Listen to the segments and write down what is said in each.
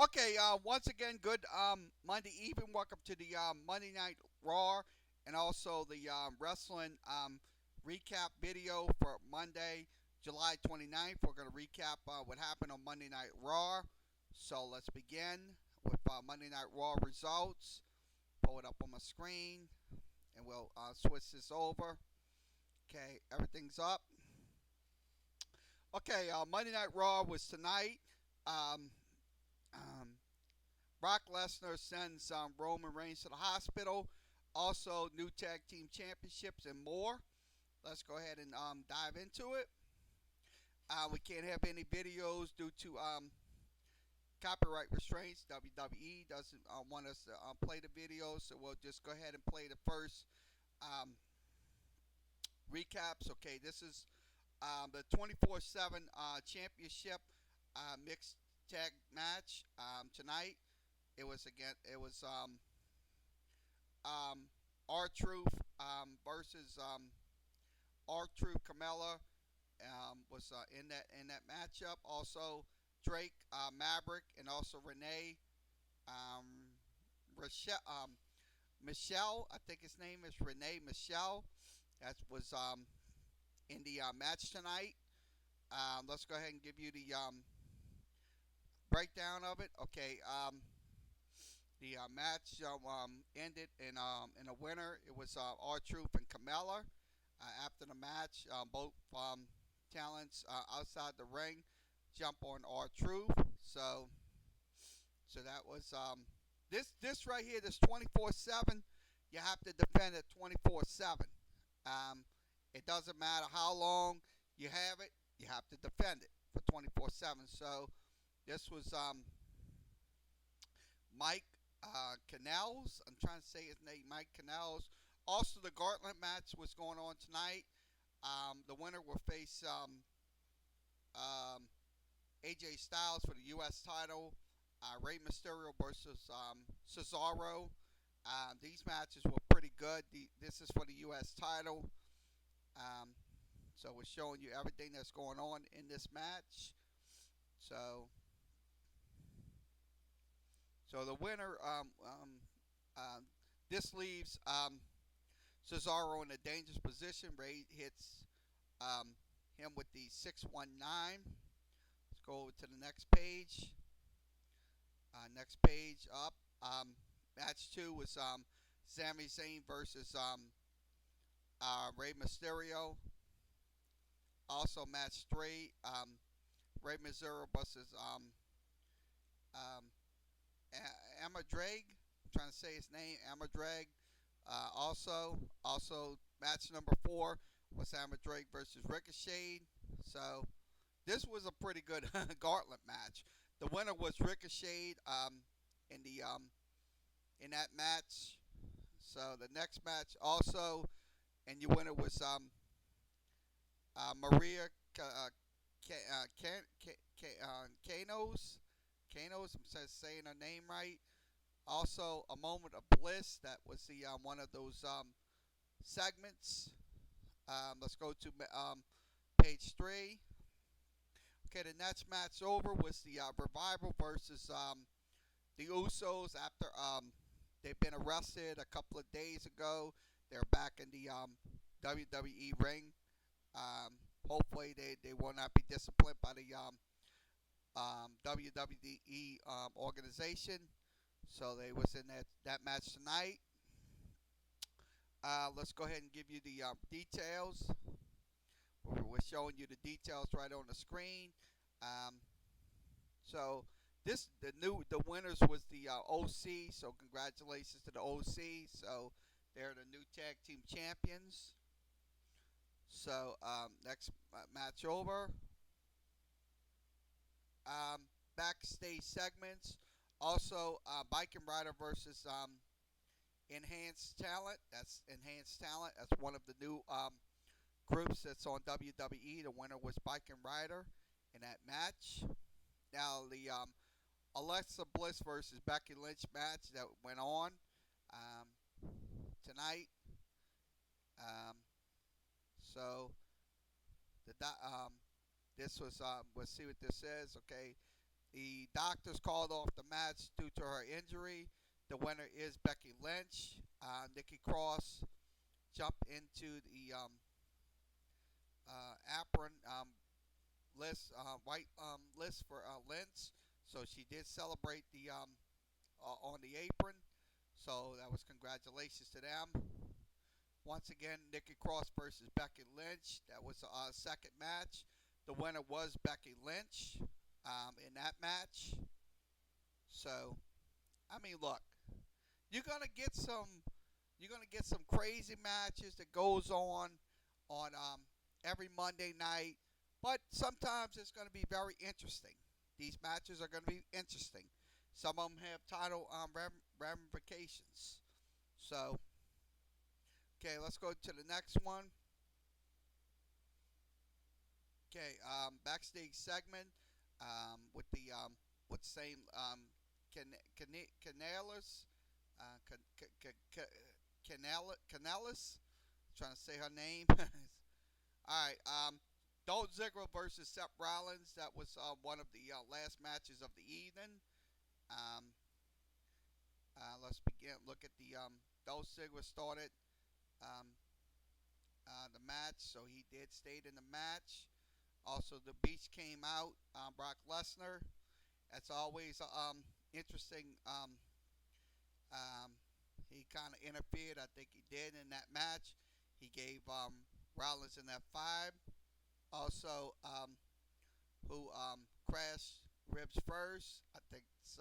Okay, once again, good Monday evening. Welcome to the Monday Night Raw and also the wrestling recap video for Monday, July 29th. We're going to recap what happened on Monday Night Raw. So let's begin with Monday Night Raw results. Pull it up on my screen and we'll switch this over. Okay, everything's up. Okay, Monday Night Raw was tonight. Um, um, Brock Lesnar sends Roman Reigns to the hospital. Also, new tag team championships and more. Let's go ahead and dive into it. We can't have any videos due to copyright restraints. WWE doesn't want us to play the videos, so we'll just go ahead and play the first um, recaps. Okay, this is the 24/7 championship mixed tag match tonight. It was R Truth versus R Truth Camilla was in that matchup. Also Drake Maverick and also Renee um, Rochelle, Michelle. I think his name is Renee Michelle. That was in the match tonight. Let's go ahead and give you the breakdown of it. Okay. The match ended in a winner. It was R Truth and Camilla. After the match, both talents outside the ring jump on R Truth. So that was this right here. This 24/7. You have to defend it 24/7. Um, it doesn't matter how long you have it. You have to defend it for 24/7. So this was Mike Canals. I'm trying to say his name, Mike Canals. Also, the Gauntlet match was going on tonight. The winner will face um, AJ Styles for the U.S. title. Rey Mysterio versus Cesaro. These matches were pretty good. This is for the U.S. title. Um, so we're showing you everything that's going on in this match. So, so the winner. Uh, this leaves Cesaro in a dangerous position. Ray hits um, him with the 619. Let's go over to the next page. Next page up. Match 2 was Sami Zayn versus Rey Mysterio. Also, match 3, Rey Mysterio versus um, Amadrag. I'm trying to say his name, Amadrag. Also, match number 4 was Amadrag versus Ricochet. So this was a pretty good gauntlet match. The winner was Ricochet in the in that match. So the next match also, and your winner was Maria Kanos. Kanos, I'm saying her name right. Also, a moment of bliss. That was the one of those segments. Let's go to page 3. Okay, the next match over was the Revival versus the Usos after they've been arrested a couple of days ago. They're back in the WWE ring. Hopefully, they will not be disciplined by the WWE organization. So they was in that match tonight. Let's go ahead and give you the details. We're showing you the details right on the screen. Um, so the winners was the OC. So congratulations to the OC. So they're the new tag team champions. So next match over. Backstage segments. Also, Viking Rider versus Enhanced Talent. That's Enhanced Talent. That's one of the new groups that's on WWE. The winner was Viking Rider in that match. Now the Alexa Bliss versus Becky Lynch match that went on um, tonight. Um, so the this was let's see what this says. Okay, The doctors called off the match due to her injury. The winner is Becky Lynch. Nikki Cross jumped into the apron list, white list for Lynch. So she did celebrate the on the apron. So that was congratulations to them. Once again, Nikki Cross versus Becky Lynch. That was our second match. The winner was Becky Lynch in that match. So, I mean, look, you're gonna get some, you're gonna get some crazy matches that goes on every Monday night, but sometimes it's gonna be very interesting. These matches are gonna be interesting. Some of them have title ramifications. So, okay, let's go to the next one. Okay, backstage segment with the same Canales, Canales. Trying to say her name. All right, Dolph Ziggler versus Seth Rollins. That was one of the last matches of the evening. Um, let's begin. Look at the Dolph Ziggler started um, the match, so he did stay in the match. Also, the Beast came out. Brock Lesnar. That's always interesting. Um, he kind of interfered. I think he did in that match. He gave Rollins in that 5. Also, who crashed ribs first. I think it's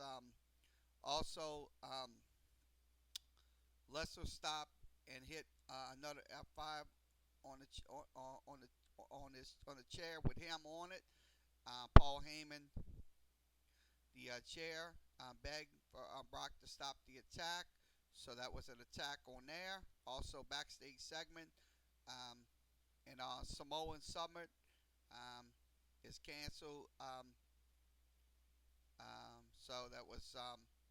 also Lesnar stopped and hit another F5 on the on the chair with him on it. Paul Heyman, the chair, begged for Brock to stop the attack. So that was an attack on there. Also, backstage segment um, in Samoan Summit um, is canceled. So that was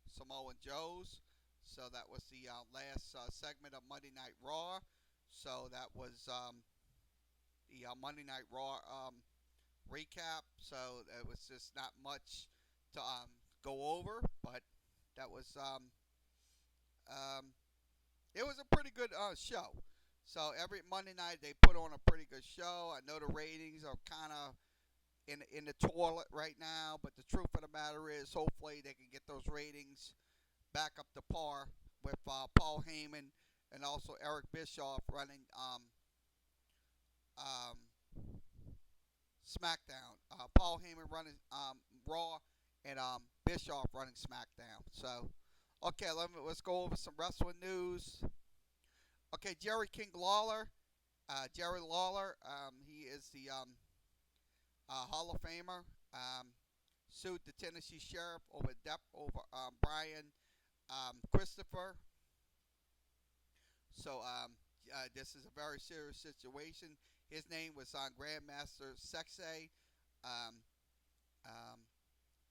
Samoan Joe's. So that was the last segment of Monday Night Raw. So that was the Monday Night Raw recap. So it was just not much to go over, but that was um, it was a pretty good show. So every Monday night they put on a pretty good show. I know the ratings are kind of in the toilet right now, but the truth of the matter is, hopefully they can get those ratings back up to par with Paul Heyman and also Eric Bischoff running um, SmackDown. Paul Heyman running Raw and Bischoff running SmackDown. So, okay, let's go over some wrestling news. Okay, Jerry King Lawler. Jerry Lawler, he is the Hall of Famer. Sued the Tennessee Sheriff over Brian Christopher. So this is a very serious situation. His name was Grandmaster Sexay. Um, um,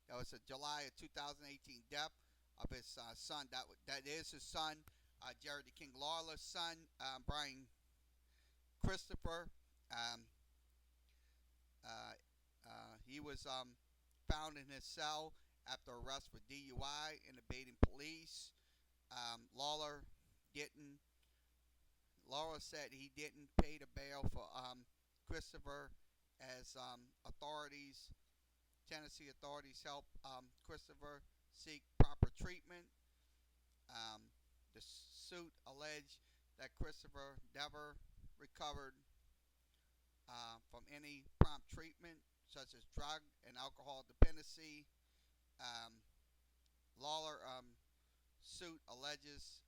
that was a July of 2018 death of his son. That is his son, Jerry the King Lawler's son, Brian Christopher. Um, he was found in his cell after arrest for DUI and evading police. Lawler didn't. Lawler said he didn't pay the bail for Christopher, as Tennessee authorities, helped Christopher seek proper treatment. Um, the suit alleged that Christopher never recovered from any prompt treatment, such as drug and alcohol dependency. Um, Lawler suit alleges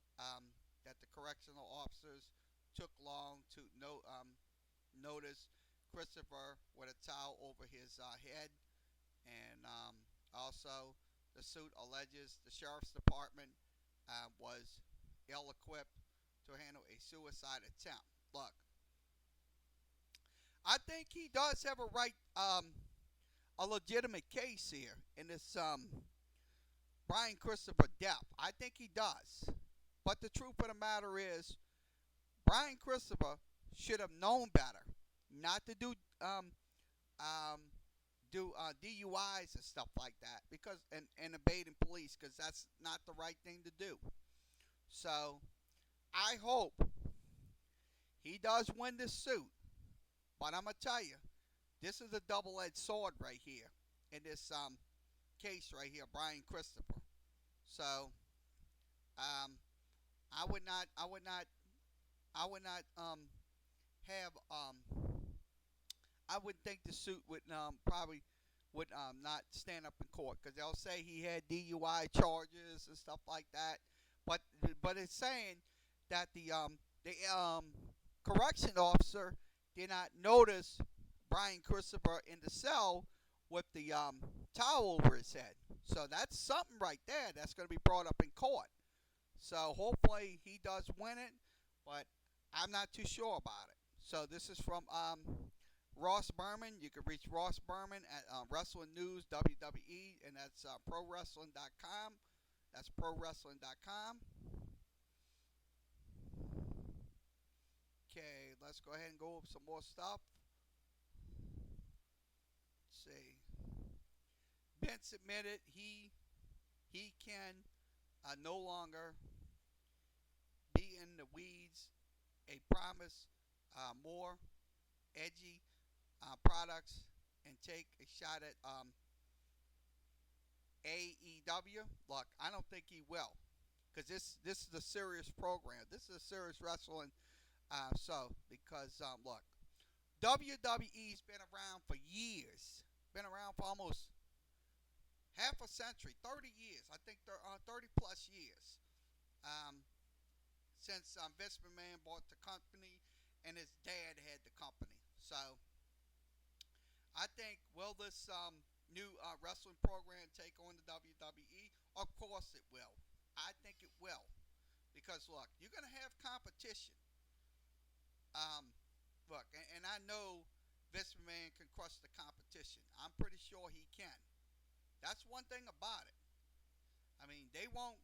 that the correctional officers took long to notice Christopher with a towel over his head, and also the suit alleges the sheriff's department was ill-equipped to handle a suicide attempt. Look, I think he does have a legitimate case here in this Brian Christopher death. I think he does. But the truth of the matter is, Brian Christopher should have known better not to do um, do DUIs and stuff like that because and evading police because that's not the right thing to do. So I hope he does win this suit, but I'm gonna tell you, this is a double-edged sword right here in this case right here, Brian Christopher. So um, I would not have I would think the suit would probably would not stand up in court because they'll say he had DUI charges and stuff like that. But it's saying that the correction officer did not notice Brian Christopher in the cell with the towel over his head. So that's something right there that's going to be brought up in court. So hopefully he does win it, but I'm not too sure about it. So this is from Ross Berman. You can reach Ross Berman at Wrestling News WWE, and that's ProWrestling.com. That's ProWrestling.com. Okay, let's go ahead and go over some more stuff. Let's see. Vince admitted he can no longer be in the weeds. A promise more edgy products and take a shot at AEW. Look, I don't think he will because this is a serious program. This is a serious wrestling show because look, WWE's been around for years. Been around for almost half a century, 30 years. I think they're 30 plus years um, since Vince McMahon bought the company and his dad had the company. So I think, will this new wrestling program take on the WWE? Of course it will. I think it will. Because, look, you're going to have competition. Um, Look, and I know Vince McMahon can crush the competition. I'm pretty sure he can. That's one thing about it. I mean, they won't.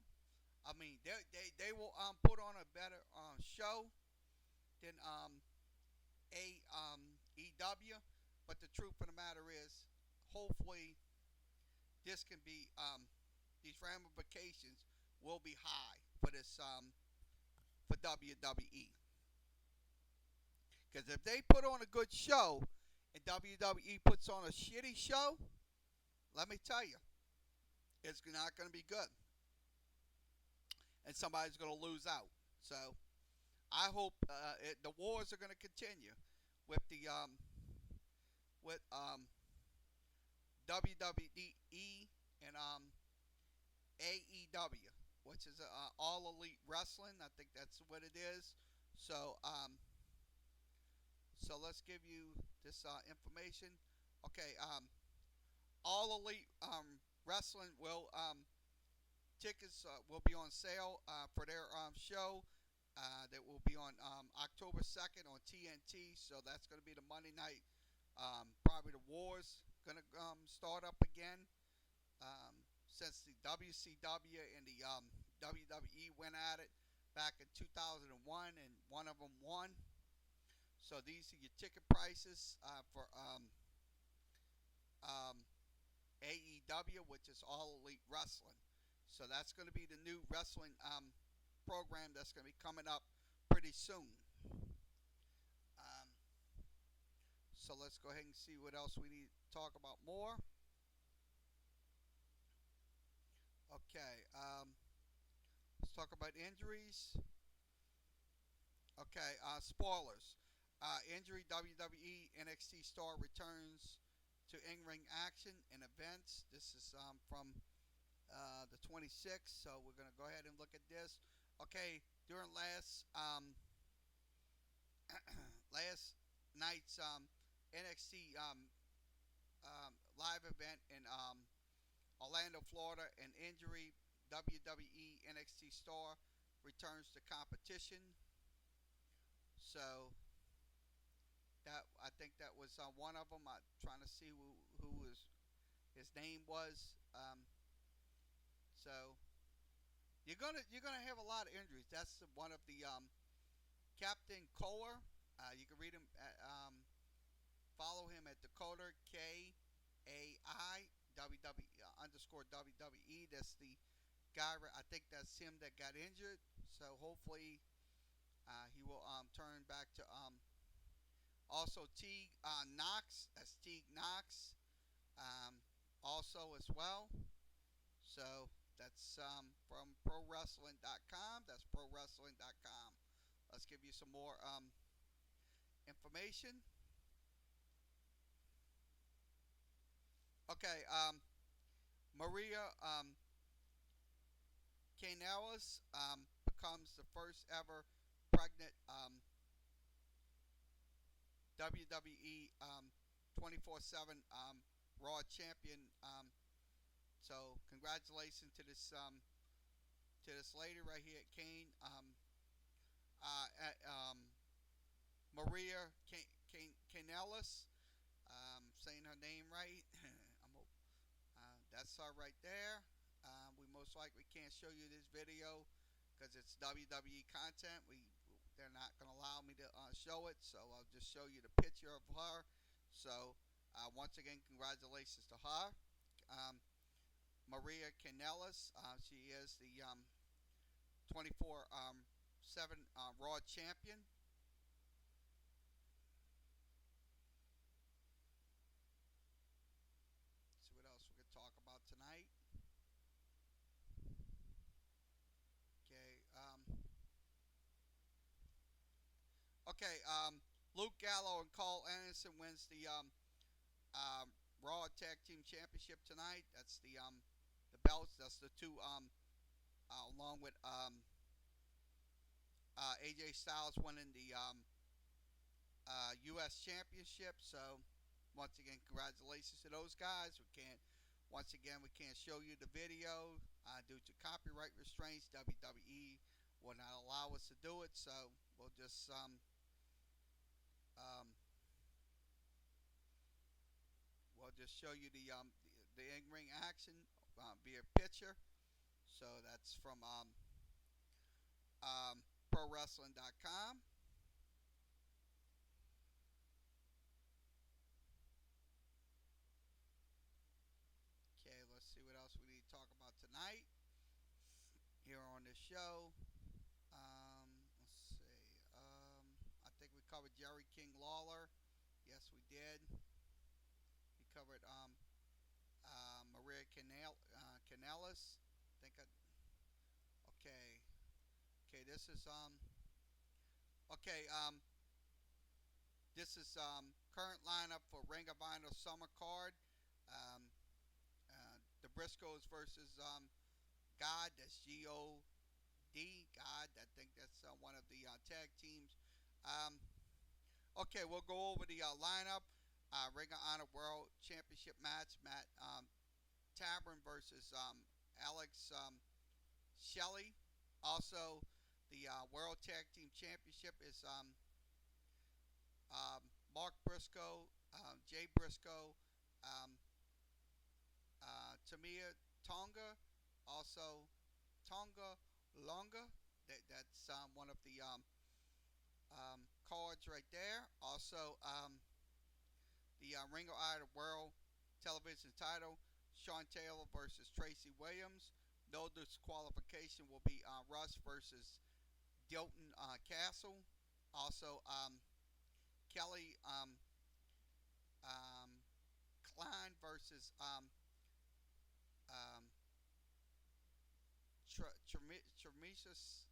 I mean, they will put on a better show than AEW. But the truth of the matter is, hopefully, this can be these ramifications will be high for this for WWE. Because if they put on a good show and WWE puts on a shitty show, let me tell you, it's not going to be good, and somebody's going to lose out. So I hope the wars are going to continue with the with WWE and AEW, which is All Elite Wrestling. I think that's what it is. So so let's give you this information. Okay, All Elite Wrestling will tickets will be on sale for their show. That will be on October 2nd on TNT. So that's going to be the Monday night. Probably the wars going to start up again since the WCW and the WWE went at it back in 2001, and one of them won. So these are your ticket prices for um, AEW, which is All Elite Wrestling. So that's going to be the new wrestling program that's going to be coming up pretty soon. Um, so let's go ahead and see what else we need to talk about more. Okay, let's talk about injuries. Okay, spoilers. Injury WWE NXT star returns to in-ring action and events. This is from the 26th, so we're going to go ahead and look at this. Okay, during last night's NXT live event in Orlando, Florida, an injury WWE NXT star returns to competition. So that I think that was one of them. I'm trying to see who his name was. So you're gonna have a lot of injuries. That's one of the Captain Kohler. You can read him. Follow him at Dakota K underscore WWE. That's the guy. I think that's him that got injured. So hopefully he will turn back to also Teague Knox. That's Teague Knox. Um, also as well. So that's from ProWrestling.com. That's ProWrestling.com. Let's give you some more information. Okay, Maria Kanellis becomes the first ever pregnant WWE 24/7 Raw champion. So congratulations to this lady right here, Kane. Maria Kanellis. Saying her name right. That's her right there. We most likely can't show you this video because it's WWE content. They're not going to allow me to show it, so I'll just show you the picture of her. So once again, congratulations to her, Maria Kanellis. She is the 24/7 Raw champion. See what else we could talk about tonight. Okay. Okay. Luke Gallo and Carl Anderson wins the um, Raw Tag Team Championship tonight. That's the belts. That's the two along with AJ Styles winning the U.S. Championship. So once again, congratulations to those guys. We can't show you the video due to copyright restraints. WWE will not allow us to do it. So we'll just um, show you the in ring action via picture. So that's from ProWrestling.com. Okay, let's see what else we need to talk about tonight here on this show. Let's see. I think we covered Jerry King Lawler. Yes, we did. We covered Maria Kanellis. I think I, okay. Okay, okay. This is current lineup for Ring of Honor Summer Card. Um, the Briscoes versus God. That's God. I think that's one of the tag teams. Um, okay, we'll go over the lineup. Ring of Honor World Championship match. Matt Tabern versus Alex Shelley. Also, the World Tag Team Championship is um, Mark Briscoe, Jay Briscoe, um, Tamia Tonga, also Tonga Longa. That's one of the cards right there. Also, the Ring of Honor World Television title, Sean Taylor versus Tracy Williams. No disqualification will be Russ versus Dilton Castle. Also, Kelly um, Klein versus um, Tremishus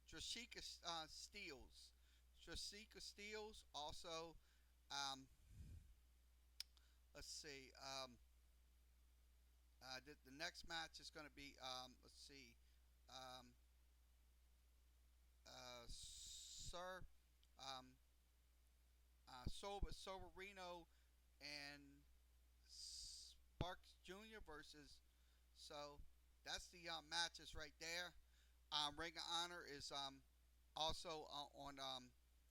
Trishika Steels. Trishika Steels. Also, um, let's see. The next match is going to be, let's see, um, Sir Soberino and Sparks Jr. versus. So that's the matches right there. Ring of Honor is also on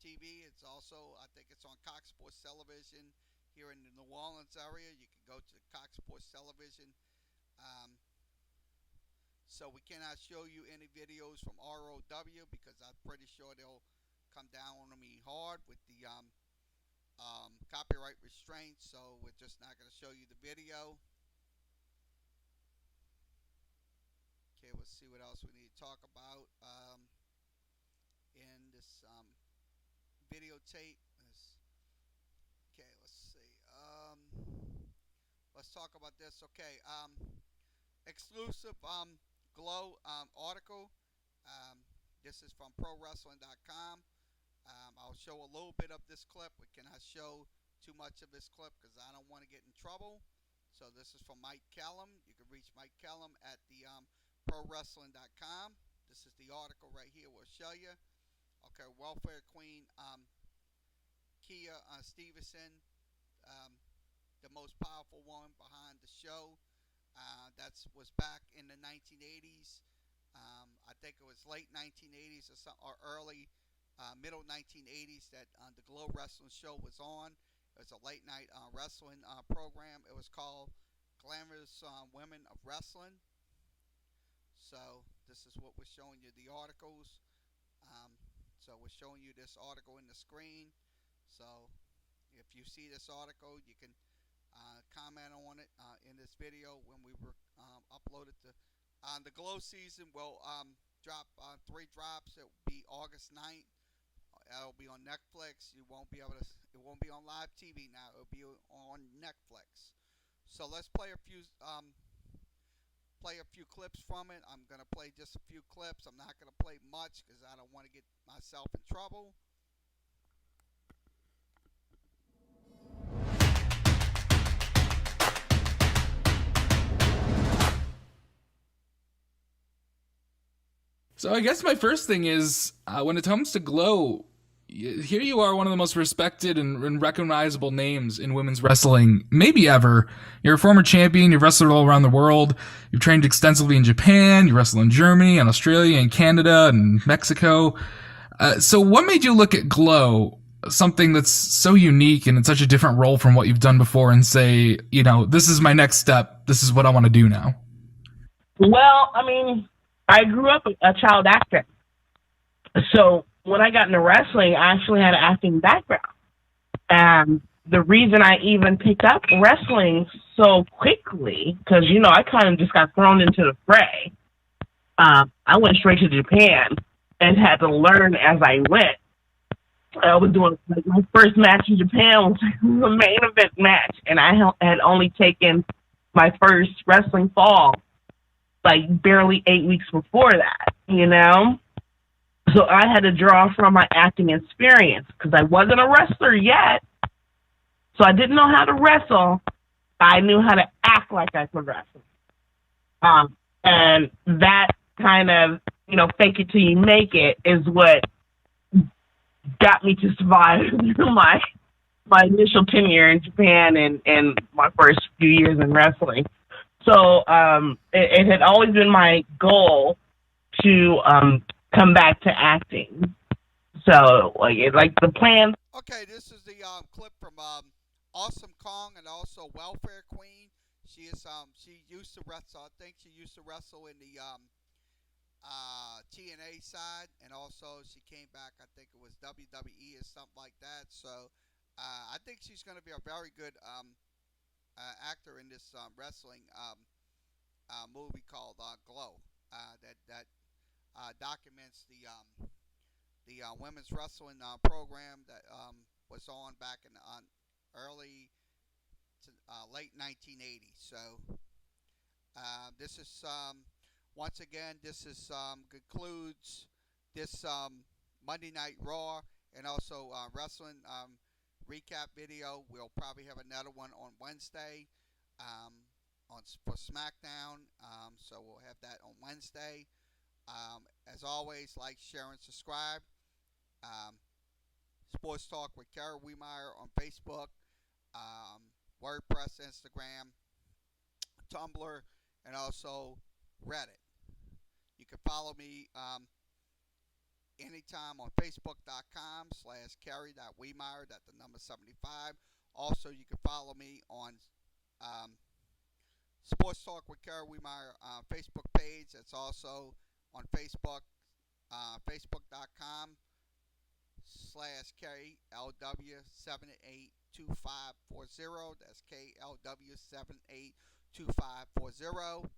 TV. It's also, I think it's on Cox Sports Television here in the New Orleans area. You can go to Cox Sports Television. Um, so we cannot show you any videos from ROW because I'm pretty sure they'll come down on me hard with the copyright restraints, so we're just not going to show you the video. Okay, let's see what else we need to talk about in this videotape. Okay, let's see. Let's talk about this. Okay, exclusive Glow article. Um, this is from ProWrestling.com. I'll show a little bit of this clip. We cannot show too much of this clip because I don't want to get in trouble. So this is from Mike Kellum. You can reach Mike Kellum at the ProWrestling.com. This is the article right here. We'll show you. Okay, Welfare Queen Kia Stevenson, um, the most powerful woman behind the show. That was back in the 1980s. I think it was late 1980s or early middle 1980s that the Glow Wrestling show was on. It was a late night wrestling program. It was called Glamorous Women of Wrestling. So this is what we're showing you, the articles. So we're showing you this article in the screen. So if you see this article, you can comment on it in this video when we were uploaded to the Glow season. Will drop 3 drops. It will be August 9th. It'll be on Netflix. You won't be able to. It won't be on live TV now. It'll be on Netflix. So let's play a few clips from it. I'm gonna play just a few clips. I'm not gonna play much because I don't want to get myself in trouble. So I guess my first thing is when it comes to Glow, here you are, one of the most respected and recognizable names in women's wrestling, maybe ever. You're a former champion. You've wrestled all around the world. You've trained extensively in Japan. You wrestle in Germany and Australia and Canada and Mexico. So what made you look at Glow, something that's so unique and in such a different role from what you've done before, and say, this is my next step. This is what I want to do now? Well, I mean, I grew up a child actor. So when I got into wrestling, I actually had an acting background. And the reason I even picked up wrestling so quickly, because, I kind of just got thrown into the fray. I went straight to Japan and had to learn as I went. I was doing, my first match in Japan was a main event match, and I had only taken my first wrestling fall barely 8 weeks before that, So I had to draw from my acting experience because I wasn't a wrestler yet. So I didn't know how to wrestle. I knew how to act like I could wrestle. And that kind of, fake it till you make it is what got me to survive through my initial tenure in Japan and my first few years in wrestling. So it had always been my goal to come back to acting. So the plan. Okay, this is the clip from Awesome Kong and also Welfare Queen. She used to wrestle. I think she used to wrestle in the TNA side, and also she came back. I think it was WWE or something like that. So I think she's going to be a very good actor in this wrestling movie called Glow that documents the women's wrestling program that was on back in early to late 1980s. So this is once again this is concludes this Monday Night Raw and also wrestling recap video. We'll probably have another one on Wednesday for SmackDown. So we'll have that on Wednesday. As always, like, share, and subscribe. Sports Talk with Kara Wiemeyer on Facebook, WordPress, Instagram, Tumblr, and also Reddit. You can follow me anytime on Facebook.com/Carrie.Wiemeyer. That's the number 75. Also, you can follow me on Sports Talk with Kara Wiemeyer Facebook page. It's also on Facebook, Facebook.com slash KLW782540. That's KLW782540.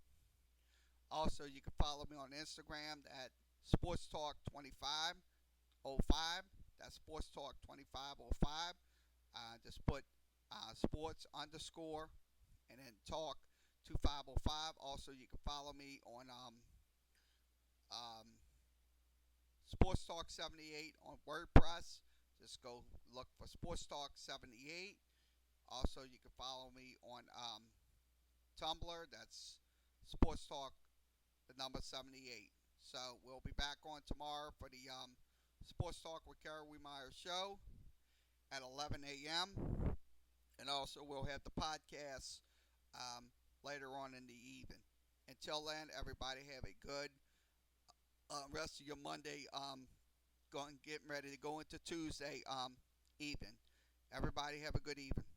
Also, you can follow me on Instagram at Sports Talk 2505. That's Sports Talk 2505. Just put sports underscore and then talk 2505. Also, you can follow me on um, Sports Talk 78 on WordPress. Just go look for Sports Talk 78. Also, you can follow me on Tumblr. That's Sports Talk, the number 78. So we'll be back on tomorrow for the Sports Talk with Kara Wiemeyer show at 11 a.m. And also we'll have the podcast later on in the evening. Until then, everybody have a good rest of your Monday. Getting ready to go into Tuesday evening. Everybody have a good evening.